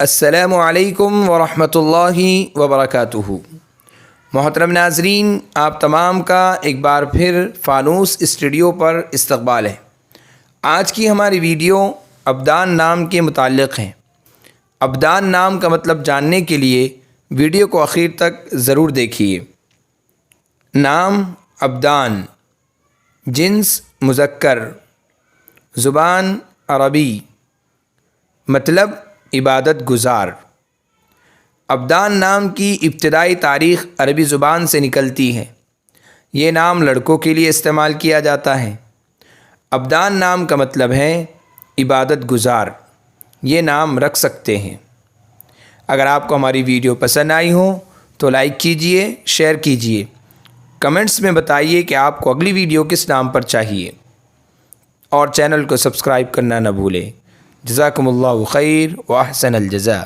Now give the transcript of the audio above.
السلام علیکم ورحمۃ اللہ وبرکاتہ۔ محترم ناظرین، آپ تمام کا ایک بار پھر فانوس اسٹوڈیو پر استقبال ہے۔ آج کی ہماری ویڈیو ابدان نام کے متعلق ہے۔ ابدان نام کا مطلب جاننے کے لیے ویڈیو کو آخر تک ضرور دیکھیے۔ نام ابدان، جنس مذکر، زبان عربی، مطلب عبادت گزار۔ ابدان نام کی ابتدائی تاریخ عربی زبان سے نکلتی ہے۔ یہ نام لڑکوں کے لیے استعمال کیا جاتا ہے۔ ابدان نام کا مطلب ہے عبادت گزار۔ یہ نام رکھ سکتے ہیں۔ اگر آپ کو ہماری ویڈیو پسند آئی ہو تو لائک کیجئے، شیئر کیجئے، کمنٹس میں بتائیے کہ آپ کو اگلی ویڈیو کس نام پر چاہیے، اور چینل کو سبسکرائب کرنا نہ بھولیں۔ جزاکم اللہ خیر و احسن الجزاء۔